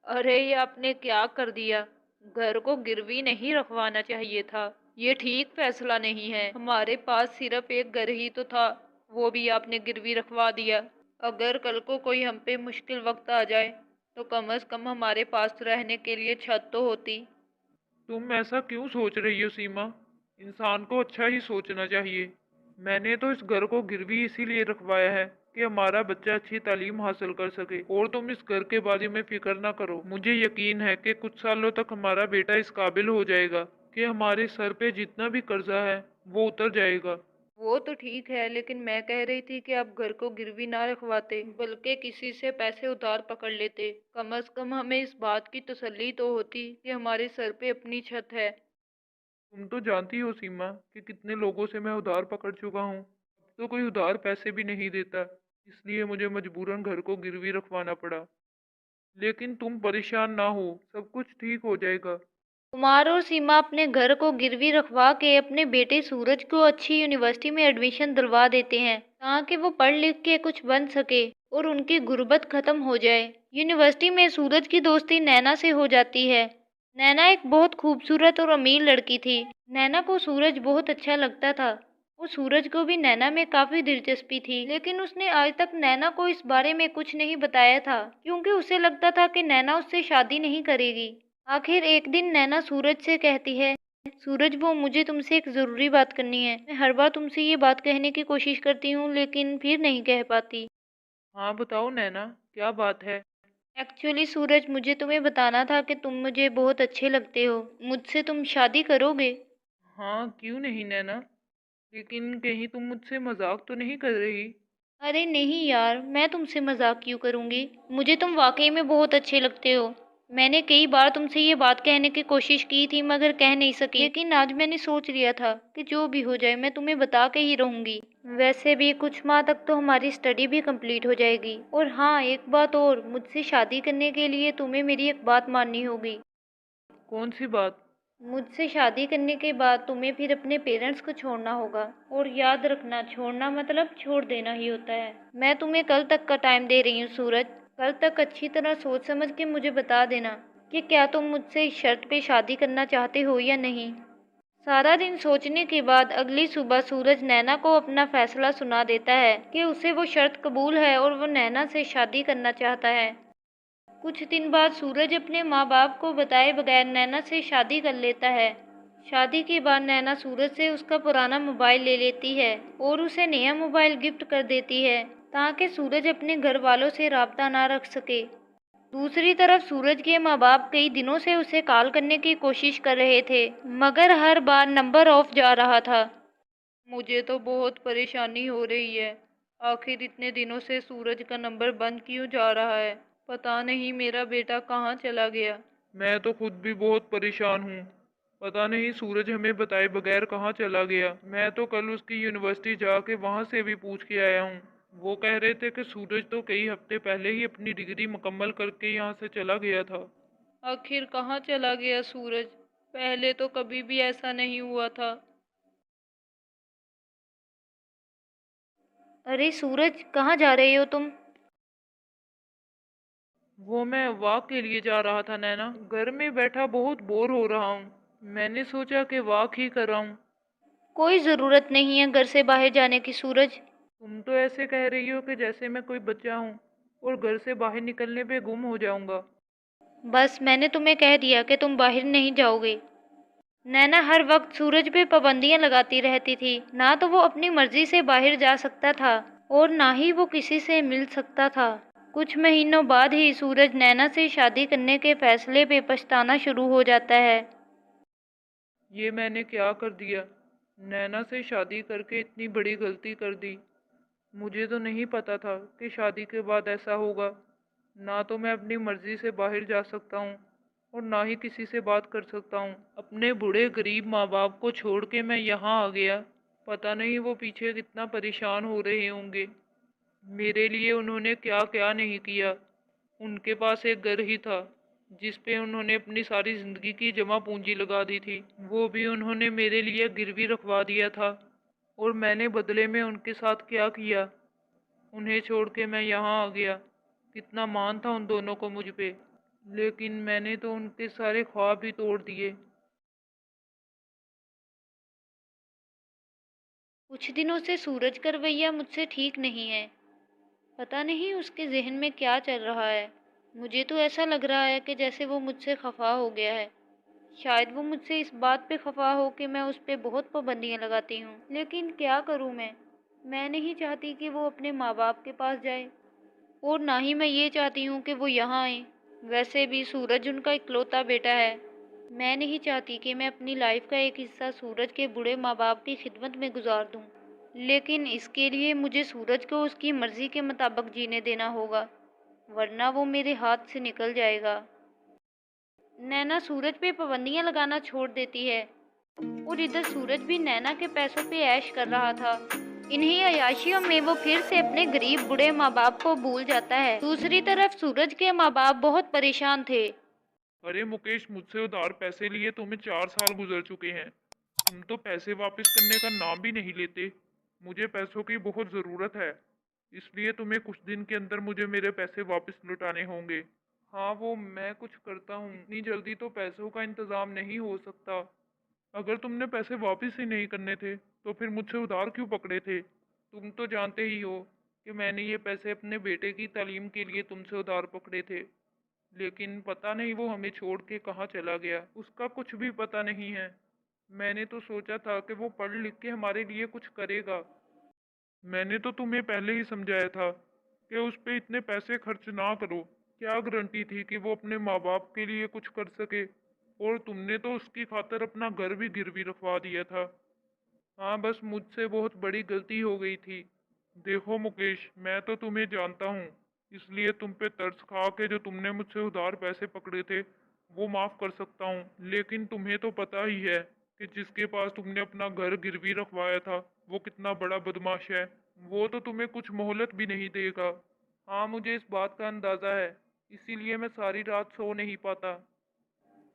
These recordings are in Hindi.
अरे ये आपने क्या कर दिया। घर को गिरवी नहीं रखवाना चाहिए था। ये ठीक फैसला नहीं है। हमारे पास सिर्फ एक घर ही तो था, वो भी आपने गिरवी रखवा दिया। अगर कल को कोई हम पे मुश्किल वक्त आ जाए तो कम से कम हमारे पास रहने के लिए छत तो होती। तुम ऐसा क्यों सोच रही हो सीमा? इंसान को अच्छा ही सोचना चाहिए। मैंने तो इस घर को गिरवी इसीलिए रखवाया है कि हमारा बच्चा अच्छी तालीम हासिल कर सके। और तुम इस घर के बारे में फिक्र ना करो। मुझे यकीन है कि कुछ सालों तक हमारा बेटा इस काबिल हो जाएगा कि हमारे सर पे जितना भी कर्जा है वो उतर जाएगा। वो तो ठीक है, लेकिन मैं कह रही थी कि आप घर को गिरवी ना रखवाते बल्कि किसी से पैसे उधार पकड़ लेते। कम से कम हमें इस बात की तसल्ली तो होती कि हमारे सर पे अपनी छत है। तुम तो जानती हो सीमा कि कितने लोगों से मैं उधार पकड़ चुका हूँ। अब तो कोई उधार पैसे भी नहीं देता, इसलिए मुझे मजबूरन घर को गिरवी रखवाना पड़ा। लेकिन तुम परेशान ना हो, सब कुछ ठीक हो जाएगा। कुमार और सीमा अपने घर को गिरवी रखवा के अपने बेटे सूरज को अच्छी यूनिवर्सिटी में एडमिशन दिलवा देते हैं ताकि वो पढ़ लिख के कुछ बन सके और उनकी गुर्बत खत्म हो जाए। यूनिवर्सिटी में सूरज की दोस्ती नैना से हो जाती है। नैना एक बहुत खूबसूरत और अमीर लड़की थी। नैना को सूरज बहुत अच्छा लगता था और सूरज को भी नैना में काफी दिलचस्पी थी, लेकिन उसने आज तक नैना को इस बारे में कुछ नहीं बताया था क्योंकि उसे लगता था कि नैना उससे शादी नहीं करेगी। आखिर एक दिन नैना सूरज से कहती है, सूरज वो मुझे तुमसे एक जरूरी बात करनी है। मैं हर बार तुमसे ये बात कहने की कोशिश करती हूँ लेकिन फिर नहीं कह पाती। हाँ बताओ नैना, क्या बात है? एक्चुअली सूरज, मुझे तुम्हें बताना था कि तुम मुझे बहुत अच्छे लगते हो। मुझसे तुम शादी करोगे? हाँ क्यों नहीं नैना, लेकिन कहीं तुम मुझसे मजाक तो नहीं कर रही? अरे नहीं यार, मैं तुमसे मजाक क्यों करूंगी। मुझे तुम वाकई में बहुत अच्छे लगते हो। मैंने कई बार तुमसे ये बात कहने की कोशिश की थी मगर कह नहीं सकी, लेकिन आज मैंने सोच लिया था कि जो भी हो जाए मैं तुम्हें बता के ही रहूंगी। वैसे भी कुछ माह तक तो हमारी स्टडी भी कंप्लीट हो जाएगी। और हाँ, एक बात और, मुझसे शादी करने के लिए तुम्हें मेरी एक बात माननी होगी। कौन सी बात? मुझसे शादी करने के बाद तुम्हें फिर अपने पेरेंट्स को छोड़ना होगा। और याद रखना, छोड़ना मतलब छोड़ देना ही होता है। मैं तुम्हें कल तक का टाइम दे रही हूँ सूरज। कल तक अच्छी तरह सोच समझ के मुझे बता देना कि क्या तुम मुझसे इस शर्त पे शादी करना चाहते हो या नहीं। सारा दिन सोचने के बाद अगली सुबह सूरज नैना को अपना फैसला सुना देता है कि उसे वो शर्त कबूल है और वो नैना से शादी करना चाहता है। कुछ दिन बाद सूरज अपने माँ बाप को बताए बगैर नैना से शादी कर लेता है। शादी के बाद नैना सूरज से उसका पुराना मोबाइल ले लेती है और उसे नया मोबाइल गिफ्ट कर देती है ताकि सूरज अपने घर वालों से राब्ता ना रख सके। दूसरी तरफ सूरज के माँ बाप कई दिनों से उसे कॉल करने की कोशिश कर रहे थे मगर हर बार नंबर ऑफ जा रहा था। मुझे तो बहुत परेशानी हो रही है। आखिर इतने दिनों से सूरज का नंबर बंद क्यों जा रहा है। पता नहीं मेरा बेटा कहाँ चला गया। मैं तो खुद भी बहुत परेशान हूँ। पता नहीं सूरज हमें बताए बगैर कहाँ चला गया। मैं तो कल उसकी यूनिवर्सिटी जाके वहाँ से भी पूछ के आया हूँ। वो कह रहे थे कि सूरज तो कई हफ्ते पहले ही अपनी डिग्री मुकम्मल करके यहाँ से चला गया था। आखिर कहाँ चला गया सूरज। पहले तो कभी भी ऐसा नहीं हुआ था। अरे सूरज, कहाँ जा रहे हो तुम? वो मैं वॉक के लिए जा रहा था नैना। घर में बैठा बहुत बोर हो रहा हूँ। मैंने सोचा कि वॉक ही कर रहा हूँ। कोई जरूरत नहीं है घर से बाहर जाने की सूरज। तुम तो ऐसे कह रही हो कि जैसे मैं कोई बच्चा हूँ और घर से बाहर निकलने पे गुम हो जाऊंगा। बस मैंने तुम्हें कह दिया कि तुम बाहर नहीं जाओगे। नैना हर वक्त सूरज पे पाबंदियां लगाती रहती थी। ना तो वो अपनी मर्जी से बाहर जा सकता था और ना ही वो किसी से मिल सकता था। कुछ महीनों बाद ही सूरज नैना से शादी करने के फैसले पे पछताना शुरू हो जाता है। ये मैंने क्या कर दिया? नैना से शादी करके इतनी बड़ी गलती कर दी। मुझे तो नहीं पता था कि शादी के बाद ऐसा होगा। ना तो मैं अपनी मर्जी से बाहर जा सकता हूँ और ना ही किसी से बात कर सकता हूँ। अपने बूढ़े गरीब माँ बाप को छोड़ के मैं यहाँ आ गया। पता नहीं वो पीछे कितना परेशान हो रहे होंगे। मेरे लिए उन्होंने क्या क्या नहीं किया। उनके पास एक घर ही था जिस पे उन्होंने अपनी सारी जिंदगी की जमा पूंजी लगा दी थी। वो भी उन्होंने मेरे लिए गिरवी रखवा दिया था। और मैंने बदले में उनके साथ क्या किया? उन्हें छोड़ के मैं यहाँ आ गया। कितना मान था उन दोनों को मुझ पे। लेकिन मैंने तो उनके सारे ख्वाब ही तोड़ दिए। कुछ दिनों से सूरज का रवैया मुझसे ठीक नहीं है। पता नहीं उसके ज़हन में क्या चल रहा है। मुझे तो ऐसा लग रहा है कि जैसे वो मुझसे खफा हो गया है। शायद वो मुझसे इस बात पे खफा हो कि मैं उस पे बहुत पाबंदियां लगाती हूँ। लेकिन क्या करूँ मैं नहीं चाहती कि वो अपने माँ बाप के पास जाए, और ना ही मैं ये चाहती हूँ कि वो यहाँ आए। वैसे भी सूरज उनका इकलौता बेटा है। मैं नहीं चाहती कि मैं अपनी लाइफ का एक हिस्सा सूरज के बूढ़े माँ बाप की खिदमत में गुजार दूँ। लेकिन इसके लिए मुझे सूरज को उसकी मर्जी के मुताबिक जीने देना होगा, वरना वो मेरे हाथ से निकल जाएगा। नैना सूरज पे पाबंदियां लगाना छोड़ देती है, और इधर सूरज भी नैना के पैसों पे ऐश कर रहा था। इन्हीं अय्याशियों में वो फिर से अपने गरीब बूढ़े माँ बाप को भूल जाता है। दूसरी तरफ सूरज के माँ बाप बहुत परेशान थे। अरे मुकेश, मुझसे उधार पैसे लिए तुम्हें 4 साल गुजर चुके हैं। तुम तो पैसे वापस करने का नाम भी नहीं लेते। मुझे पैसों की बहुत ज़रूरत है, इसलिए तुम्हें कुछ दिन के अंदर मुझे मेरे पैसे वापस लौटाने होंगे। हाँ, वो मैं कुछ करता हूँ। इतनी जल्दी तो पैसों का इंतज़ाम नहीं हो सकता। अगर तुमने पैसे वापस ही नहीं करने थे तो फिर मुझसे उधार क्यों पकड़े थे? तुम तो जानते ही हो कि मैंने ये पैसे अपने बेटे की तालीम के लिए तुमसे उधार पकड़े थे। लेकिन पता नहीं वो हमें छोड़ के कहाँ चला गया, उसका कुछ भी पता नहीं है। मैंने तो सोचा था कि वो पढ़ लिख के हमारे लिए कुछ करेगा। मैंने तो तुम्हें पहले ही समझाया था कि उस पे इतने पैसे खर्च ना करो। क्या गारंटी थी कि वो अपने माँ बाप के लिए कुछ कर सके? और तुमने तो उसकी खातिर अपना घर भी गिरवी रखवा दिया था। हाँ, बस मुझसे बहुत बड़ी गलती हो गई थी। देखो मुकेश, मैं तो तुम्हें जानता हूँ, इसलिए तुम पे तरस खा के जो तुमने मुझसे उधार पैसे पकड़े थे वो माफ कर सकता हूँ। लेकिन तुम्हें तो पता ही है कि जिसके पास तुमने अपना घर गिरवी रखवाया था वो कितना बड़ा बदमाश है। वो तो तुम्हें कुछ मोहलत भी नहीं देगा। हाँ, मुझे इस बात का अंदाजा है, इसीलिए मैं सारी रात सो नहीं पाता।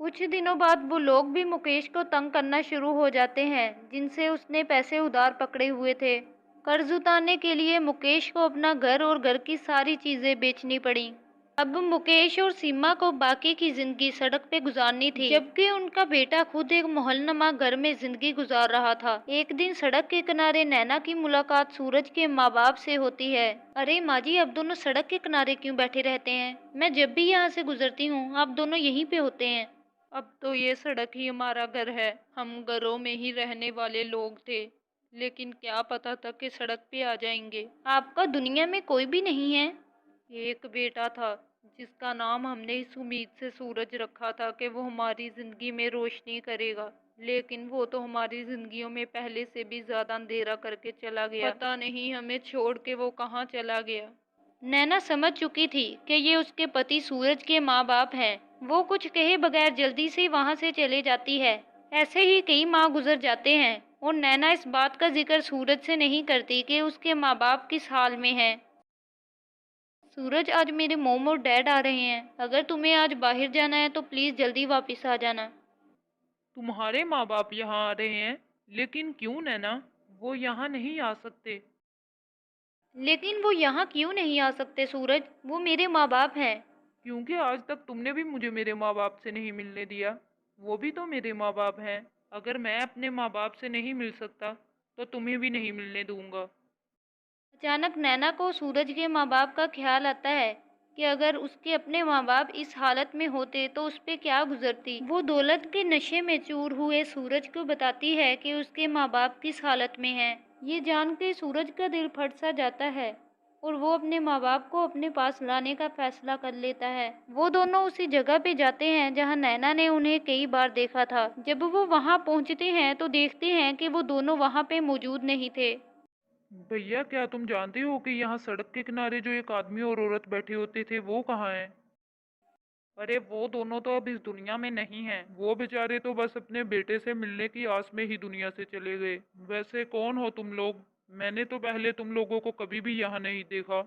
कुछ दिनों बाद वो लोग भी मुकेश को तंग करना शुरू हो जाते हैं, जिनसे उसने पैसे उधार पकड़े हुए थे। कर्ज उतारने के लिए मुकेश को अपना घर और घर की सारी चीजें बेचनी पड़ी। अब मुकेश और सीमा को बाकी की जिंदगी सड़क पे गुजारनी थी, जबकि उनका बेटा खुद एक मोहल्लनुमा घर में जिंदगी गुजार रहा था। एक दिन सड़क के किनारे नैना की मुलाकात सूरज के माँ बाप से होती है। अरे माँ जी, आप दोनों सड़क के किनारे क्यों बैठे रहते हैं? मैं जब भी यहाँ से गुजरती हूँ आप दोनों यहीं पे होते हैं। अब तो ये सड़क ही हमारा घर है। हम घरों में ही रहने वाले लोग थे, लेकिन क्या पता था कि सड़क पे आ जाएंगे। आपका दुनिया में कोई भी नहीं है? एक बेटा था जिसका नाम हमने इस उम्मीद से सूरज रखा था कि वो हमारी जिंदगी में रोशनी करेगा, लेकिन वो तो हमारी जिंदगियों में पहले से भी ज्यादा अंधेरा करके चला गया। पता नहीं हमें छोड़ के वो कहाँ चला गया। नैना समझ चुकी थी कि ये उसके पति सूरज के माँ बाप हैं। वो कुछ कहे बगैर जल्दी से वहां से चले जाती है। ऐसे ही कई माह गुजर जाते हैं, और नैना इस बात का जिक्र सूरज से नहीं करती कि उसके माँ बाप किस हाल में हैं। सूरज, आज मेरे मोम और डैड आ रहे हैं। अगर तुम्हें आज बाहर जाना है तो प्लीज जल्दी वापस आ जाना। तुम्हारे माँ बाप यहाँ आ रहे हैं? लेकिन क्यों नैना, वो यहाँ नहीं आ सकते। लेकिन वो यहाँ क्यों नहीं आ सकते सूरज? वो मेरे माँ बाप हैं। क्योंकि आज तक तुमने भी मुझे मेरे माँ बाप से नहीं मिलने दिया। वो भी तो मेरे माँ बाप हैं। अगर मैं अपने माँ बाप से नहीं मिल सकता तो तुम्हें भी नहीं मिलने दूंगा। अचानक नैना को सूरज के माँ बाप का ख्याल आता है कि अगर उसके अपने माँ बाप इस हालत में होते तो उस पे क्या गुजरती। वो दौलत के नशे में चूर हुए सूरज को बताती है कि उसके माँ बाप किस हालत में हैं। ये जान के सूरज का दिल फट सा जाता है, और वो अपने माँ बाप को अपने पास लाने का फैसला कर लेता है। वो दोनों उसी जगह पे जाते हैं जहाँ नैना ने उन्हें कई बार देखा था। जब वो वहाँ पहुँचते हैं तो देखते हैं कि वो दोनों वहाँ पे मौजूद नहीं थे। भैया, क्या तुम जानते हो कि यहाँ सड़क के किनारे जो एक आदमी और औरत बैठे होते थे वो कहाँ हैं? अरे वो दोनों तो अब इस दुनिया में नहीं हैं। वो बेचारे तो बस अपने बेटे से मिलने की आस में ही दुनिया से चले गए। वैसे कौन हो तुम लोग? मैंने तो पहले तुम लोगों को कभी भी यहाँ नहीं देखा।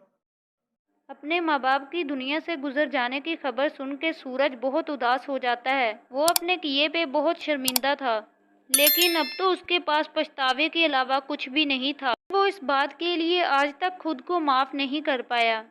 अपने माँ बाप की दुनिया से गुजर जाने की खबर सुन के सूरज बहुत उदास हो जाता है। वो अपने किए पे बहुत शर्मिंदा था, लेकिन अब तो उसके पास पछतावे के अलावा कुछ भी नहीं था। वो इस बात के लिए आज तक खुद को माफ नहीं कर पाया।